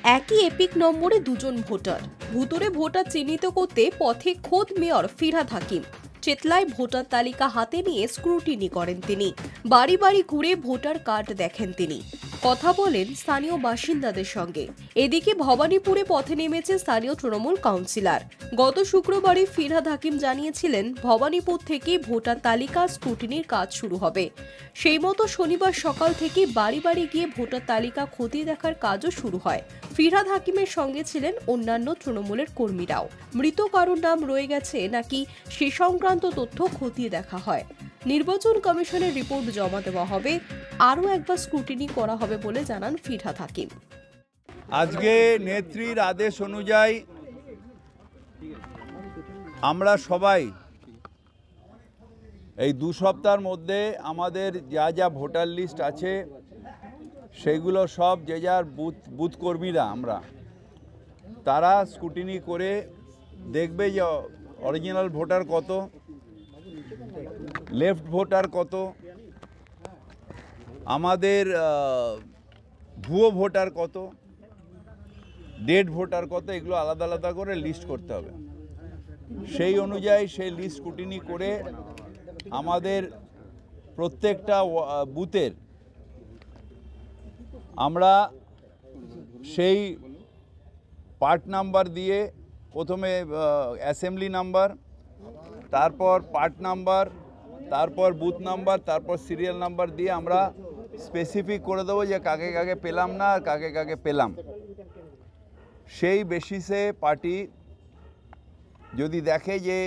একই এপিক নম্বরে দুজন ভোটার। ভুতুড়ে ভোটার চিহ্নিত করতে পথে খোদ মেয়র ফিরহাদ হাকিম। চেতলায় ভোটার তালিকা হাতে নিয়ে স্ক্রুটিনি করেন তিনি। বাড়ি বাড়ি ঘুরে ভোটার কার্ড দেখেন তিনি। কথা বলেন স্থানীয় বাসিন্দাদের সঙ্গে। এদিকে ভবানীপুরে পথে নেমেছে স্থানীয় তৃণমূল কাউন্সিলর। গত শুক্রবারে ফিরহাদ হাকিম জানিয়েছিলেন ভবানীপুর থেকে ভোটার তালিকা স্ক্রুটিনির কাজ শুরু হবে। সেই মতো শনিবার সকাল থেকে বাড়ি বাড়ি গিয়ে ভোটার তালিকা খতিয়ে দেখার কাজও শুরু হয়। ফিরহাদ হাকিমের সঙ্গে ছিলেন অন্যান্য তৃণমূলের কর্মীরাও। মৃত কারোর নাম রয়ে গেছে নাকি সে সংক্রান্ত তথ্য খতিয়ে দেখা হয়। নির্বাচন কমিশনের রিপোর্ট জমা দেওয়া হবে, আরও একবার স্ক্রুটিনি করা হবে বলে জানান ফিরহাদ হাকিম। আজকে নেত্রীর আদেশ অনুযায়ী আমরা সবাই এই 2 সপ্তাহের মধ্যে আমাদের যা যা ভোটার লিস্ট আছে সেগুলো সব যে যার বুথ কর্মীরা আমরা তারা স্ক্রুটিনি করে দেখবে যে অরিজিনাল ভোটার কত, লেফট ভোটার কত, আমাদের ভুয়ো ভোটার কত, ডেড ভোটার কত, এগুলো আলাদা আলাদা করে লিস্ট করতে হবে। সেই অনুযায়ী সেই লিস্ট স্ক্রুটিনি করে আমাদের প্রত্যেকটা বুথের আমরা সেই পার্ট নাম্বার দিয়ে প্রথমে অ্যাসেম্বলি নাম্বার, তারপর পার্ট নাম্বার, তারপর বুথ নাম্বার, তারপর সিরিয়াল নাম্বার দিয়ে আমরা স্পেসিফিক করে দেবো যে কাকে কাকে পেলাম না আর কাকে কাকে পেলাম। সেই বেসিসে পার্টি যদি দেখে যে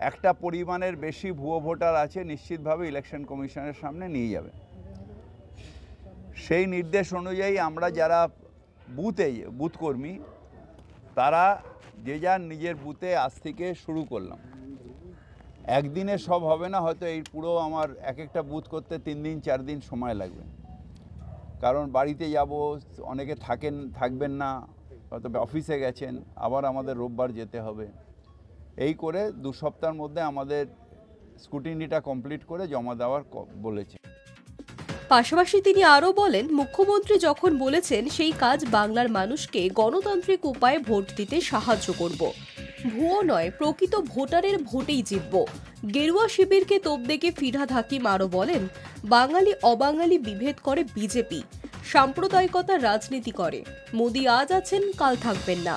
একটা পরিমাণের বেশি ভুয়ো ভোটার আছে নিশ্চিতভাবে ইলেকশন কমিশনের সামনে নিয়ে যাবে। সেই নির্দেশ অনুযায়ী আমরা যারা বুথ কর্মী তারা যে যার নিজের বুথে আজ থেকে শুরু করলাম। একদিনে সব হবে না, হয়তো এই পুরো আমার এক একটা বুথ করতে 3 দিন 4 দিন সময় লাগবে, কারণ বাড়িতে যাব, অনেকে থাকবেন না, হয়তো অফিসে গেছেন, আবার আমাদের রোববার যেতে হবে। এই করে 2 সপ্তাহের মধ্যে আমাদের স্ক্রুটিনিটা কমপ্লিট করে জমা দেওয়ার বলেছে। পাশাপাশি তিনি আরও বলেন, মুখ্যমন্ত্রী যখন বলেছেন সেই কাজ বাংলার মানুষকে গণতান্ত্রিক উপায়ে ভোট দিতে সাহায্য করব। ভুয়ো নয়, প্রকৃত ভোটারের ভোটেই জিতব। গেরুয়া শিবিরকে তোপ দেখে ফিরহাদ হাকিম আরও বলেন, বাঙালি অবাঙালি বিভেদ করে বিজেপি, সাম্প্রদায়িকতার রাজনীতি করে। মোদি আজ আছেন, কাল থাকবেন না।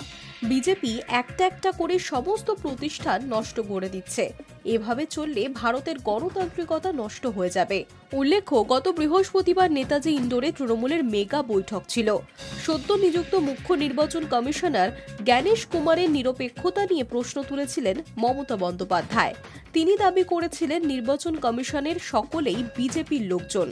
বিজেপি একটা একটা করে সমস্ত প্রতিষ্ঠান নষ্ট করে দিচ্ছে। এভাবে চললে ভারতের গণতান্ত্রিকতা নষ্ট হয়ে যাবে। উল্লেখ্য, গত বৃহস্পতিবার নেতাজি ইন্ডোরে তৃণমূলের মেগা বৈঠক ছিল। সদ্য নিযুক্ত মুখ্য নির্বাচন কমিশনার জ্ঞানেশ কুমারের নিরপেক্ষতা নিয়ে প্রশ্ন তুলেছিলেন মমতা বন্দ্যোপাধ্যায়। তিনি দাবি করেছিলেন নির্বাচন কমিশনের সকলেই বিজেপির লোকজন।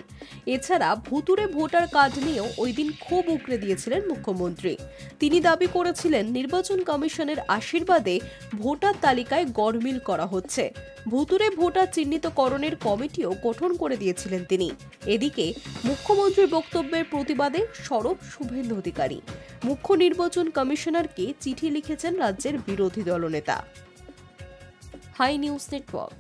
এছাড়া ভুতুড়ে ভোটার কার্ড নিয়েও ওই দিন ক্ষোভ উগরে দিয়েছিলেন মুখ্যমন্ত্রী। তিনি দাবি করেছিলেন নির্বাচন কমিশনের আশীর্বাদে ভোটার তালিকায় গড়মিল করা হচ্ছে। ভুতুড়ে ভোটার চিহ্নিতকরণের কমিটিও গঠন করে দিয়েছিলেন তিনি। এদিকে মুখ্যমন্ত্রীর বক্তব্যের প্রতিবাদে সরব শুভেন্দু অধিকারী। মুখ্য নির্বাচন কমিশনারকে চিঠি লিখেছেন রাজ্যের বিরোধী দলনেতা। Hi news network.